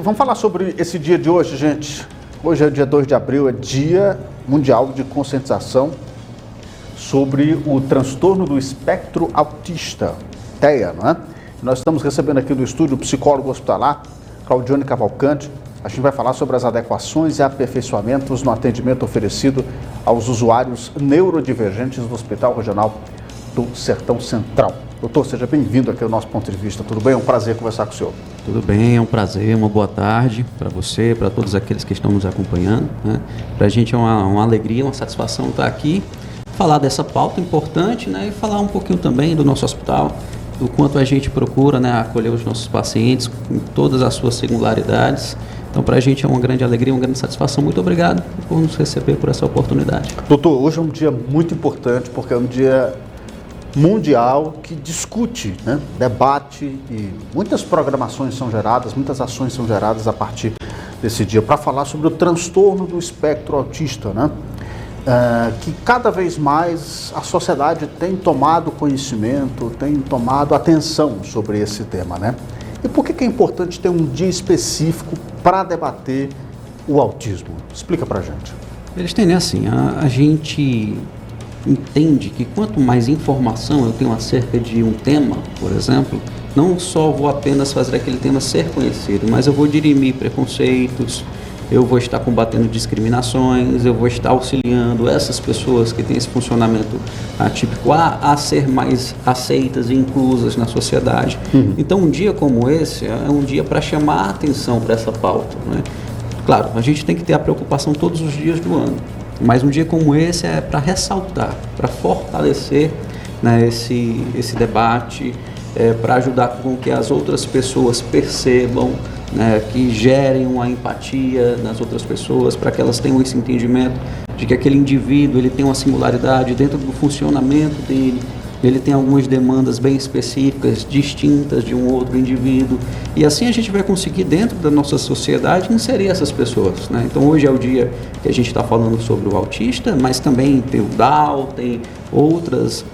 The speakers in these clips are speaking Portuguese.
Vamos falar sobre esse dia de hoje, gente. Hoje é dia 2 de abril, é Dia Mundial de Conscientização sobre o transtorno do espectro autista, TEA, não é? Nós estamos recebendo aqui do estúdio o psicólogo hospitalar, Claudione Cavalcante. A gente vai falar sobre as adequações e aperfeiçoamentos no atendimento oferecido aos usuários neurodivergentes do Hospital Regional do Sertão Central. Doutor, seja bem-vindo aqui ao nosso ponto de vista. Tudo bem? É um prazer conversar com o senhor. Tudo bem, é um prazer, uma boa tarde para você, para todos aqueles que estão nos acompanhando, né? Para a gente é uma alegria, uma satisfação estar aqui, falar dessa pauta importante, né? E falar um pouquinho também do nosso hospital, do quanto a gente procura, né, acolher os nossos pacientes com todas as suas singularidades. Então, para a gente é uma grande alegria, uma grande satisfação. Muito obrigado por nos receber, por essa oportunidade. Doutor, hoje é um dia muito importante, porque é um dia mundial que discute, né, debate, e muitas programações são geradas, muitas ações são geradas a partir desse dia para falar sobre o transtorno do espectro autista, né? Que cada vez mais a sociedade tem tomado conhecimento, tem tomado atenção sobre esse tema, né? E por que é importante ter um dia específico para debater o autismo? Explica para a gente. Eles têm, né, assim, a gente entende que quanto mais informação eu tenho acerca de um tema, por exemplo, não só vou apenas fazer aquele tema ser conhecido, mas eu vou dirimir preconceitos, eu vou estar combatendo discriminações, eu vou estar auxiliando essas pessoas que têm esse funcionamento atípico a ser mais aceitas e inclusas na sociedade. Então, um dia como esse é um dia para chamar a atenção para essa pauta, né? Claro, a gente tem que ter a preocupação todos os dias do ano, mas um dia como esse é para ressaltar, para fortalecer, né, esse debate, para ajudar com que as outras pessoas percebam, né, que gerem uma empatia nas outras pessoas, para que elas tenham esse entendimento de que aquele indivíduo ele tem uma singularidade dentro do funcionamento dele, ele tem algumas demandas bem específicas, distintas de um outro indivíduo, e assim a gente vai conseguir dentro da nossa sociedade inserir essas pessoas, né? Então hoje é o dia que a gente está falando sobre o autista, mas também tem o Down, tem outras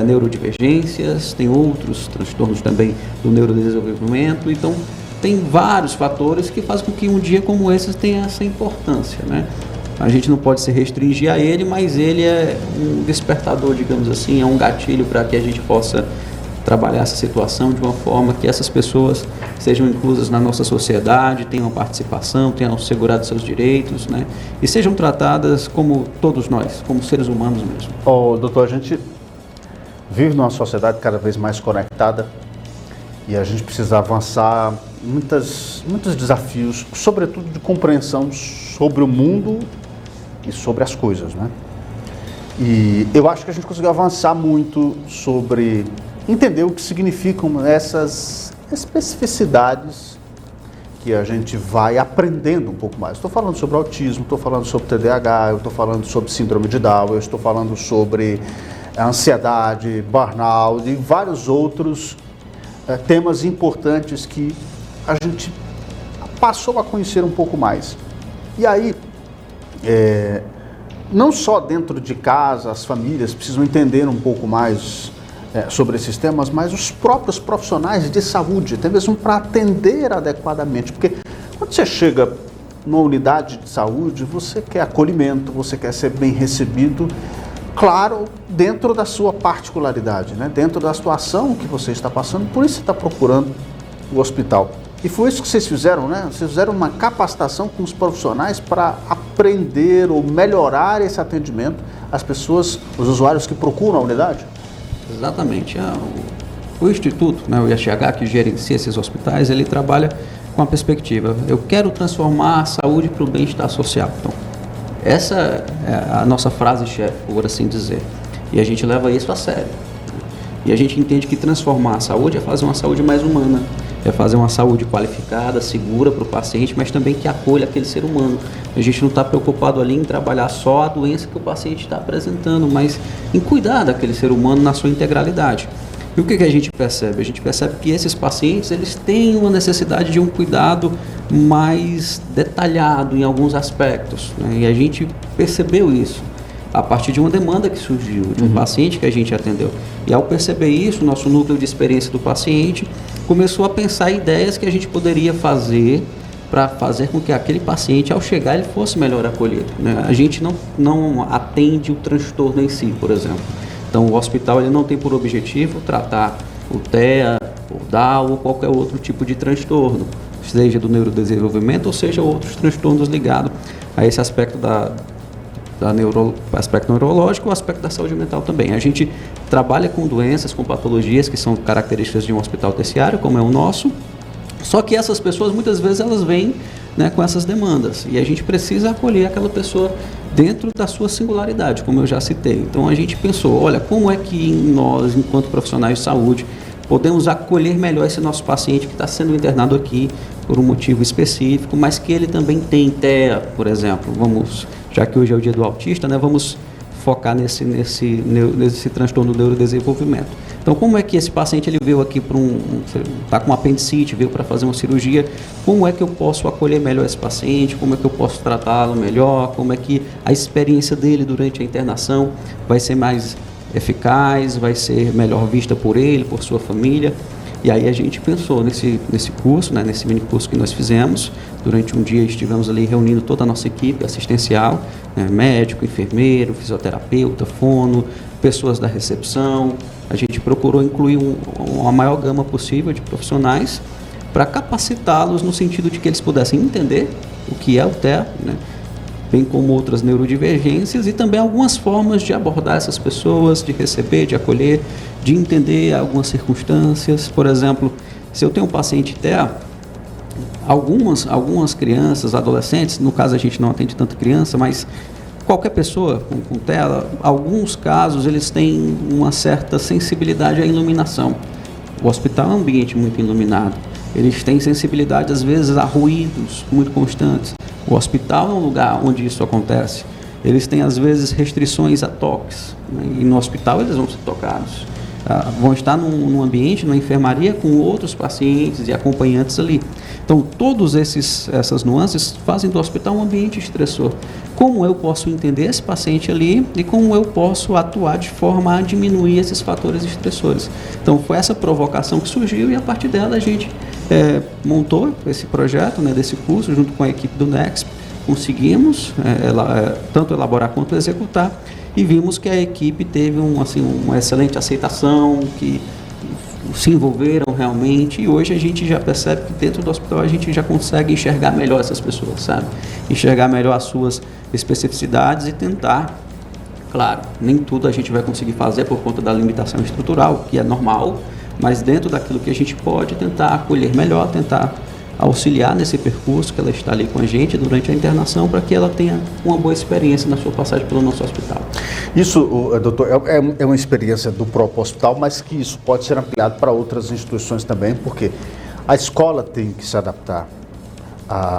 neurodivergências, tem outros transtornos também do neurodesenvolvimento, então tem vários fatores que fazem com que um dia como esse tenha essa importância, né? A gente não pode se restringir a ele, mas ele é um despertador, digamos assim, é um gatilho para que a gente possa trabalhar essa situação de uma forma que essas pessoas sejam inclusas na nossa sociedade, tenham participação, tenham assegurado seus direitos, né? E sejam tratadas como todos nós, como seres humanos mesmo. Doutor, a gente vive numa sociedade cada vez mais conectada e a gente precisa avançar muitos desafios, sobretudo de compreensão sobre o mundo e sobre as coisas, né? E eu acho que a gente conseguiu avançar muito sobre entender o que significam essas especificidades que a gente vai aprendendo um pouco mais. Estou falando sobre autismo, estou falando sobre TDAH, eu estou falando sobre síndrome de Down, eu estou falando sobre ansiedade, burnout e vários outros temas importantes que a gente passou a conhecer um pouco mais. E aí, não só dentro de casa, as famílias precisam entender um pouco mais sobre esses temas, mas os próprios profissionais de saúde, até mesmo para atender adequadamente. Porque quando você chega numa unidade de saúde, você quer acolhimento, você quer ser bem recebido, claro, dentro da sua particularidade, né? Dentro da situação que você está passando, por isso você está procurando o hospital. E foi isso que vocês fizeram, né? Vocês fizeram uma capacitação com os profissionais para aprender ou melhorar esse atendimento às pessoas, os usuários que procuram a unidade? Exatamente. O Instituto, né, o IHH, que gerencia esses hospitais, ele trabalha com a perspectiva: eu quero transformar a saúde para o bem-estar social. Então, essa é a nossa frase-chefe, por assim dizer. E a gente leva isso a sério. E a gente entende que transformar a saúde é fazer uma saúde mais humana, é fazer uma saúde qualificada, segura para o paciente, mas também que acolha aquele ser humano. A gente não está preocupado ali em trabalhar só a doença que o paciente está apresentando, mas em cuidar daquele ser humano na sua integralidade. E o que a gente percebe? A gente percebe que esses pacientes, eles têm uma necessidade de um cuidado mais detalhado em alguns aspectos, né? E a gente percebeu isso a partir de uma demanda que surgiu, de um paciente que a gente atendeu. E ao perceber isso, o nosso núcleo de experiência do paciente começou a pensar ideias que a gente poderia fazer para fazer com que aquele paciente, ao chegar, ele fosse melhor acolhido, né? A gente não atende o transtorno em si, por exemplo. Então, o hospital ele não tem por objetivo tratar o TEA, o DAO ou qualquer outro tipo de transtorno, seja do neurodesenvolvimento ou seja outros transtornos ligados a esse aspecto aspecto neurológico ou aspecto da saúde mental também. A gente trabalha com doenças, com patologias que são características de um hospital terciário, como é o nosso, só que essas pessoas muitas vezes elas vêm, né, com essas demandas e a gente precisa acolher aquela pessoa dentro da sua singularidade, como eu já citei. Então a gente pensou, olha, como é que nós, enquanto profissionais de saúde, podemos acolher melhor esse nosso paciente que está sendo internado aqui por um motivo específico, mas que ele também tem TEA, por exemplo. Já que hoje é o dia do autista, né, vamos focar nesse transtorno do neurodesenvolvimento. Então, como é que esse paciente ele veio aqui está com apendicite, veio para fazer uma cirurgia, como é que eu posso acolher melhor esse paciente, como é que eu posso tratá-lo melhor, como é que a experiência dele durante a internação vai ser mais eficaz, vai ser melhor vista por ele, por sua família. E aí a gente pensou nesse curso, né, nesse mini curso que nós fizemos. Durante um dia estivemos ali reunindo toda a nossa equipe assistencial, né, médico, enfermeiro, fisioterapeuta, fono, pessoas da recepção. A gente procurou incluir uma maior gama possível de profissionais para capacitá-los no sentido de que eles pudessem entender o que é o TEA, né, bem como outras neurodivergências e também algumas formas de abordar essas pessoas, de receber, de acolher, de entender algumas circunstâncias. Por exemplo, se eu tenho um paciente TEA, algumas crianças, adolescentes, no caso a gente não atende tanta criança, mas qualquer pessoa com TEA, alguns casos eles têm uma certa sensibilidade à iluminação. O hospital é um ambiente muito iluminado. Eles têm sensibilidade, às vezes, a ruídos muito constantes. O hospital é um lugar onde isso acontece. Eles têm, às vezes, restrições a toques, né? E no hospital eles vão ser tocados. Vão estar num ambiente, numa enfermaria, com outros pacientes e acompanhantes ali. Então, todas essas nuances fazem do hospital um ambiente estressor. Como eu posso entender esse paciente ali e como eu posso atuar de forma a diminuir esses fatores estressores. Então, foi essa provocação que surgiu e, a partir dela, a gente montou esse projeto, né, desse curso, junto com a equipe do NEXP. Conseguimos tanto elaborar quanto executar e vimos que a equipe teve uma excelente aceitação, que se envolveram realmente, e hoje a gente já percebe que dentro do hospital a gente já consegue enxergar melhor essas pessoas, sabe? Enxergar melhor as suas especificidades e tentar, claro, nem tudo a gente vai conseguir fazer por conta da limitação estrutural, que é normal, mas dentro daquilo que a gente pode tentar acolher melhor, tentar auxiliar nesse percurso que ela está ali com a gente durante a internação para que ela tenha uma boa experiência na sua passagem pelo nosso hospital. Isso, doutor, é uma experiência do próprio hospital, mas que isso pode ser ampliado para outras instituições também, porque a escola tem que se adaptar,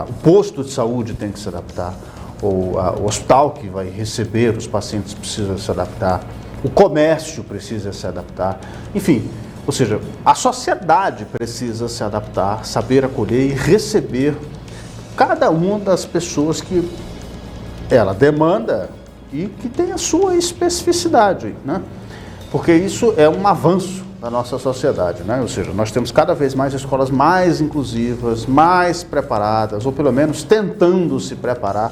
o posto de saúde tem que se adaptar, o hospital que vai receber os pacientes precisa se adaptar, o comércio precisa se adaptar, enfim. Ou seja, a sociedade precisa se adaptar, saber acolher e receber cada uma das pessoas que ela demanda e que tem a sua especificidade, né? Porque isso é um avanço da nossa sociedade, né? Ou seja, nós temos cada vez mais escolas mais inclusivas, mais preparadas, ou pelo menos tentando se preparar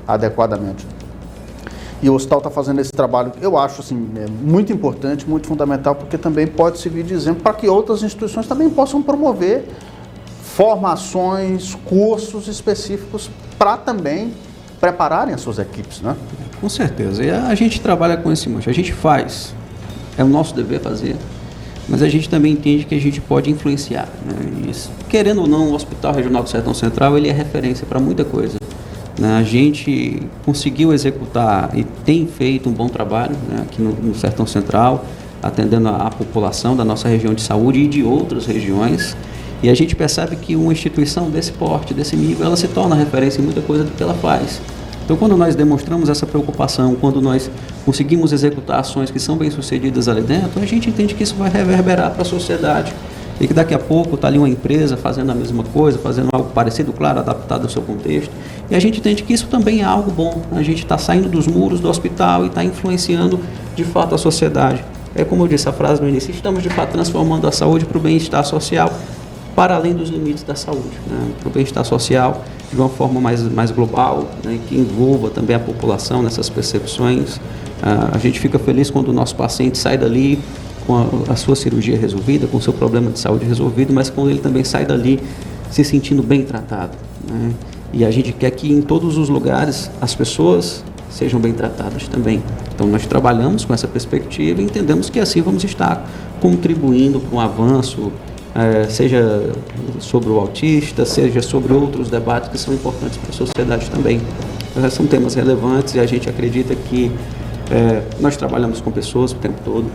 adequadamente. E o hospital está fazendo esse trabalho, eu acho assim, muito importante, muito fundamental, porque também pode servir de exemplo para que outras instituições também possam promover formações, cursos específicos para também prepararem as suas equipes, né? Com certeza. E a gente trabalha com esse monte. A gente faz, é o nosso dever fazer, mas a gente também entende que a gente pode influenciar, né? Isso, querendo ou não, o Hospital Regional do Sertão Central ele é referência para muita coisa. A gente conseguiu executar e tem feito um bom trabalho, né, aqui no Sertão Central, atendendo a população da nossa região de saúde e de outras regiões. E a gente percebe que uma instituição desse porte, desse nível, ela se torna referência em muita coisa do que ela faz. Então, quando nós demonstramos essa preocupação, quando nós conseguimos executar ações que são bem-sucedidas ali dentro, a gente entende que isso vai reverberar para a sociedade. E que daqui a pouco está ali uma empresa fazendo a mesma coisa, fazendo algo parecido, claro, adaptado ao seu contexto. E a gente entende que isso também é algo bom. A gente está saindo dos muros do hospital e está influenciando, de fato, a sociedade. É como eu disse a frase no início, estamos, de fato, transformando a saúde para o bem-estar social para além dos limites da saúde, né? Para o bem-estar social de uma forma mais global, né? Que envolva também a população nessas percepções. A gente fica feliz quando o nosso paciente sai dali com a sua cirurgia resolvida, com o seu problema de saúde resolvido, mas quando ele também sai dali se sentindo bem tratado, né? E a gente quer que em todos os lugares as pessoas sejam bem tratadas também. Então nós trabalhamos com essa perspectiva e entendemos que assim vamos estar contribuindo para um avanço, seja sobre o autista, seja sobre outros debates que são importantes para a sociedade também. São temas relevantes e a gente acredita que nós trabalhamos com pessoas o tempo todo,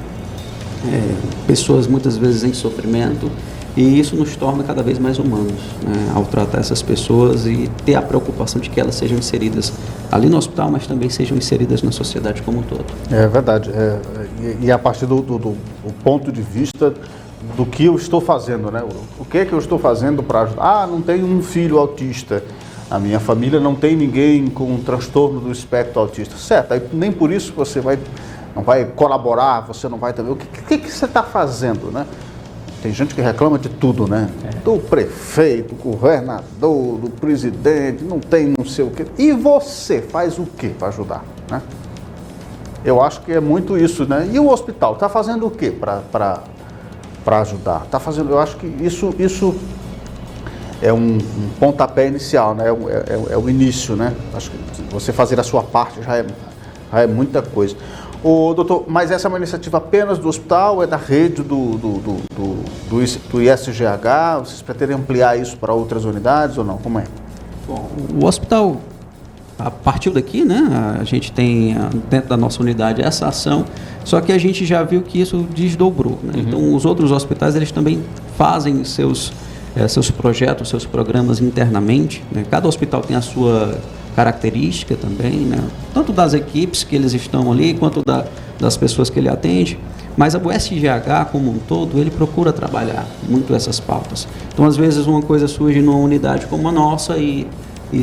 pessoas muitas vezes em sofrimento, e isso nos torna cada vez mais humanos, né, ao tratar essas pessoas e ter a preocupação de que elas sejam inseridas ali no hospital, mas também sejam inseridas na sociedade como um todo. É verdade. E a partir do ponto de vista do que eu estou fazendo, né? O que é que eu estou fazendo para ajudar? Não tenho um filho autista. A minha família não tem ninguém com um transtorno do espectro autista. Certo, aí nem por isso você não vai colaborar, você não vai também. O que você está fazendo, né? Tem gente que reclama de tudo, né? Do prefeito, do governador, do presidente, não tem não sei o quê. E você faz o quê para ajudar, né? Eu acho que é muito isso, né? E o hospital está fazendo o quê para ajudar? Tá fazendo, eu acho que isso é um pontapé inicial, né? É o início, né? Acho que você fazer a sua parte já é muita coisa. Doutor, mas essa é uma iniciativa apenas do hospital, é da rede do ISGH? Vocês pretendem ampliar isso para outras unidades ou não? Como é? Bom, o hospital, a partir daqui, né, a gente tem dentro da nossa unidade essa ação, só que a gente já viu que isso desdobrou, né? Então, os outros hospitais, eles também fazem seus projetos, seus programas internamente, né? Cada hospital tem a sua característica também, né? Tanto das equipes que eles estão ali, quanto das pessoas que ele atende, mas o SGH como um todo, ele procura trabalhar muito essas pautas. Então, às vezes, uma coisa surge numa unidade como a nossa e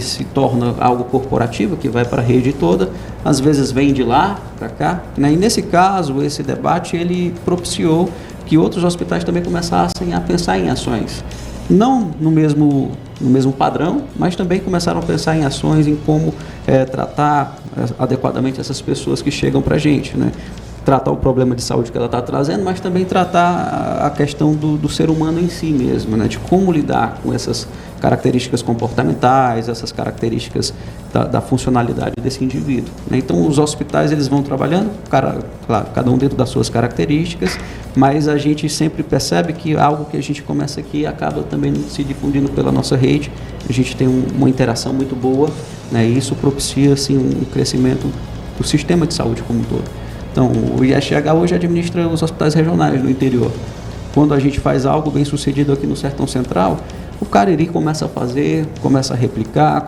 se torna algo corporativo, que vai para a rede toda, às vezes vem de lá para cá, né? E nesse caso, esse debate, ele propiciou que outros hospitais também começassem a pensar em ações. Não no mesmo padrão, mas também começaram a pensar em ações, em como tratar adequadamente essas pessoas que chegam para a gente, né? Tratar o problema de saúde que ela está trazendo, mas também tratar a questão do ser humano em si mesmo, né? De como lidar com essas características comportamentais, essas características da funcionalidade desse indivíduo, né? Então, os hospitais, eles vão trabalhando, claro, cada um dentro das suas características, mas a gente sempre percebe que algo que a gente começa aqui acaba também se difundindo pela nossa rede. A gente tem uma interação muito boa, né? E isso propicia, assim, um crescimento do sistema de saúde como um todo. Então, o ISGH hoje administra os hospitais regionais no interior. Quando a gente faz algo bem sucedido aqui no Sertão Central, o Cariri começa a fazer, começa a replicar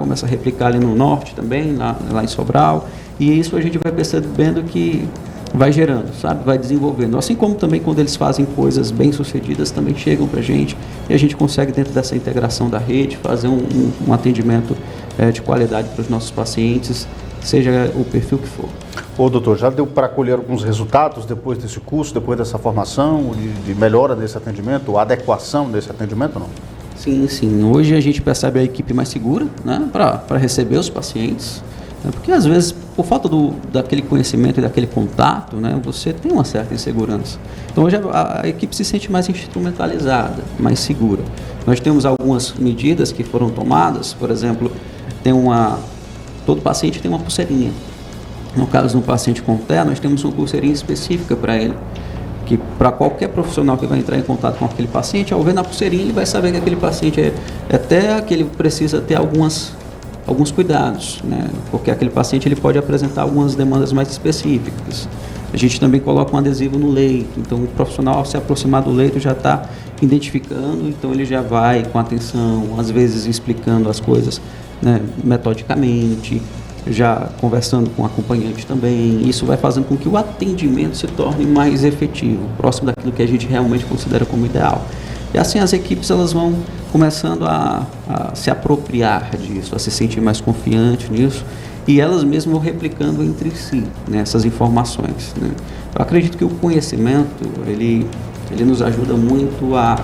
ali no norte também, lá em Sobral, e isso a gente vai percebendo que vai gerando, sabe? Vai desenvolvendo. Assim como também quando eles fazem coisas bem sucedidas, também chegam para a gente, e a gente consegue, dentro dessa integração da rede, fazer um atendimento de qualidade para os nossos pacientes, seja o perfil que for. Doutor, já deu para colher alguns resultados depois desse curso, depois dessa formação, de melhora desse atendimento, adequação desse atendimento ou não? Sim, sim. Hoje a gente percebe a equipe mais segura, né, para receber os pacientes, né, porque às vezes, por falta daquele conhecimento e daquele contato, né, você tem uma certa insegurança. Então hoje a equipe se sente mais instrumentalizada, mais segura. Nós temos algumas medidas que foram tomadas, por exemplo, todo paciente tem uma pulseirinha. No caso de um paciente com TEA, nós temos uma pulseirinha específica para ele, que para qualquer profissional que vai entrar em contato com aquele paciente, ao ver na pulseirinha, ele vai saber que aquele paciente é TEA, que ele precisa ter alguns cuidados, né? Porque aquele paciente ele pode apresentar algumas demandas mais específicas. A gente também coloca um adesivo no leito, então o profissional, ao se aproximar do leito, já está identificando, então ele já vai com atenção, às vezes explicando as coisas, né, metodicamente, já conversando com o acompanhante também. Isso vai fazendo com que o atendimento se torne mais efetivo, próximo daquilo que a gente realmente considera como ideal. E assim as equipes elas vão começando a se apropriar disso, a se sentir mais confiantes nisso, e elas mesmas vão replicando entre si, né, essas informações, né. Eu acredito que o conhecimento, ele nos ajuda muito a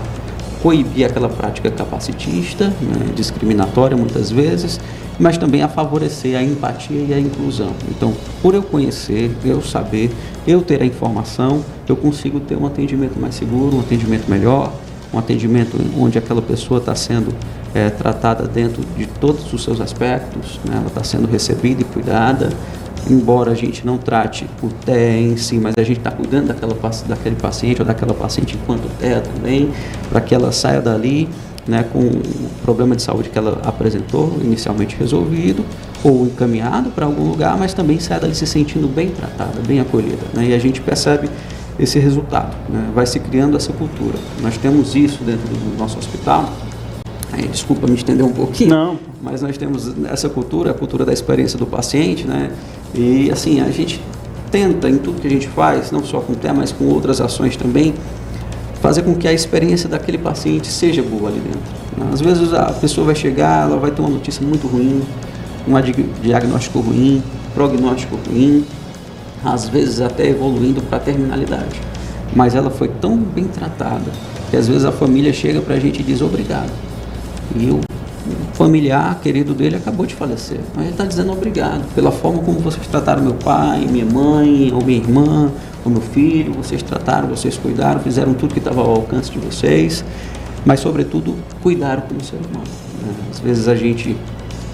coibir aquela prática capacitista, né, discriminatória muitas vezes, mas também a favorecer a empatia e a inclusão. Então, por eu conhecer, eu saber, eu ter a informação, eu consigo ter um atendimento mais seguro, um atendimento melhor, um atendimento onde aquela pessoa está sendo tratada dentro de todos os seus aspectos, né, ela está sendo recebida e cuidada, embora a gente não trate o TEA em si, mas a gente está cuidando daquele paciente ou daquela paciente enquanto TEA também, para que ela saia dali, né, com o problema de saúde que ela apresentou, inicialmente resolvido, ou encaminhado para algum lugar, mas também saia dali se sentindo bem tratada, bem acolhida, né, e a gente percebe esse resultado, né, vai se criando essa cultura. Nós temos isso dentro do nosso hospital. Desculpa me estender um pouquinho, não, mas nós temos essa cultura, a cultura da experiência do paciente, né? E assim, a gente tenta em tudo que a gente faz, não só com o TEA, mas com outras ações também, fazer com que a experiência daquele paciente seja boa ali dentro, né? Às vezes a pessoa vai chegar, ela vai ter uma notícia muito ruim, um diagnóstico ruim, prognóstico ruim, às vezes até evoluindo para a terminalidade. Mas ela foi tão bem tratada que às vezes a família chega para a gente e diz obrigado. E o familiar querido dele acabou de falecer, mas ele está dizendo obrigado pela forma como vocês trataram meu pai, minha mãe, ou minha irmã, ou meu filho, vocês trataram, vocês cuidaram, fizeram tudo que estava ao alcance de vocês, mas sobretudo cuidaram como ser humano, né? Às vezes a gente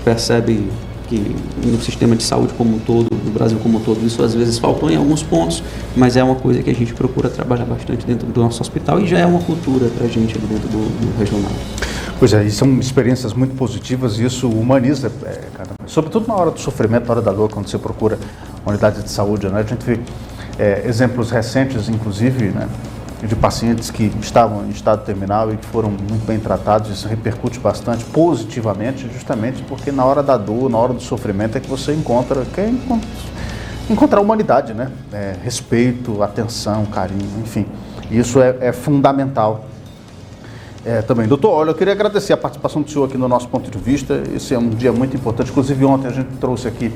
percebe que no sistema de saúde como um todo, no Brasil como um todo, isso às vezes faltou em alguns pontos, mas é uma coisa que a gente procura trabalhar bastante dentro do nosso hospital e já é uma cultura para a gente ali dentro do regional. Pois é, e são experiências muito positivas e isso humaniza, sobretudo na hora do sofrimento, na hora da dor, quando você procura uma unidade de saúde, né? A gente vê exemplos recentes, inclusive, né, de pacientes que estavam em estado terminal e que foram muito bem tratados. Isso repercute bastante positivamente, justamente porque na hora da dor, na hora do sofrimento é que você encontra a humanidade, né? Respeito, atenção, carinho, enfim, isso é fundamental. Também. Doutor, olha, eu queria agradecer a participação do senhor aqui no nosso ponto de vista. Esse é um dia muito importante. Inclusive, ontem a gente trouxe aqui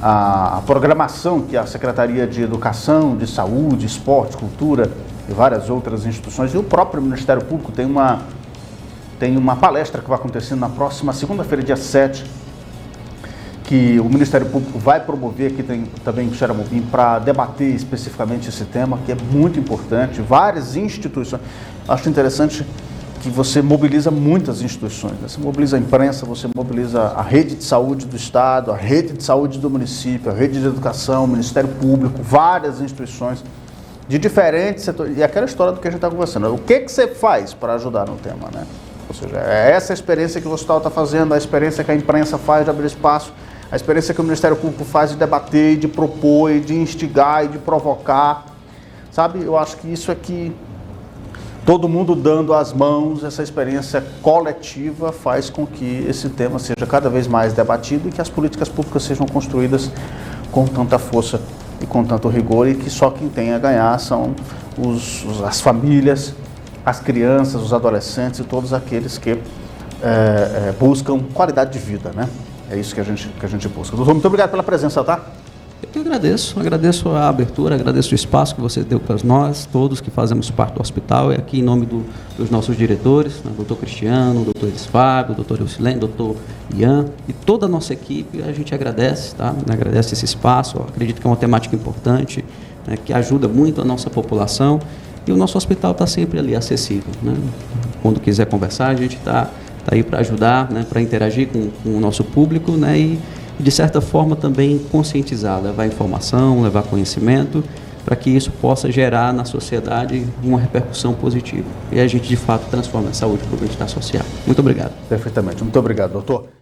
a programação que a Secretaria de Educação, de Saúde, Esporte, Cultura e várias outras instituições, e o próprio Ministério Público tem uma palestra que vai acontecer na próxima segunda-feira, dia 7, que o Ministério Público vai promover, aqui tem também o Xeramobim, para debater especificamente esse tema, que é muito importante. Várias instituições. Acho interessante que você mobiliza muitas instituições, né? Você mobiliza a imprensa, você mobiliza a rede de saúde do Estado, a rede de saúde do município, a rede de educação, o Ministério Público, várias instituições de diferentes setores. E aquela história do que a gente está conversando. O que você faz para ajudar no tema, né? Ou seja, é essa experiência que o hospital está fazendo, a experiência que a imprensa faz de abrir espaço, a experiência que o Ministério Público faz de debater, de propor, de instigar e de provocar. Sabe, eu acho que isso é que todo mundo dando as mãos, essa experiência coletiva faz com que esse tema seja cada vez mais debatido e que as políticas públicas sejam construídas com tanta força e com tanto rigor, e que só quem tem a ganhar são as famílias, as crianças, os adolescentes e todos aqueles que buscam qualidade de vida, né? É isso que a gente busca. Doutor, muito obrigado pela presença, tá? Eu agradeço a abertura, agradeço o espaço que você deu para nós, todos que fazemos parte do hospital, e aqui em nome dos nossos diretores, né, doutor Cristiano, doutor Elis Fábio, doutor Eucilene, doutor Ian e toda a nossa equipe, a gente agradece, tá? Agradece esse espaço, acredito que é uma temática importante, né, que ajuda muito a nossa população, e o nosso hospital está sempre ali acessível, né? Quando quiser conversar, a gente está aí para ajudar, né, para interagir com o nosso público, né, e de certa forma também conscientizar, levar informação, levar conhecimento, para que isso possa gerar na sociedade uma repercussão positiva. E a gente, de fato, transforma a saúde para o bem-estar social. Muito obrigado. Perfeitamente. Muito obrigado, doutor.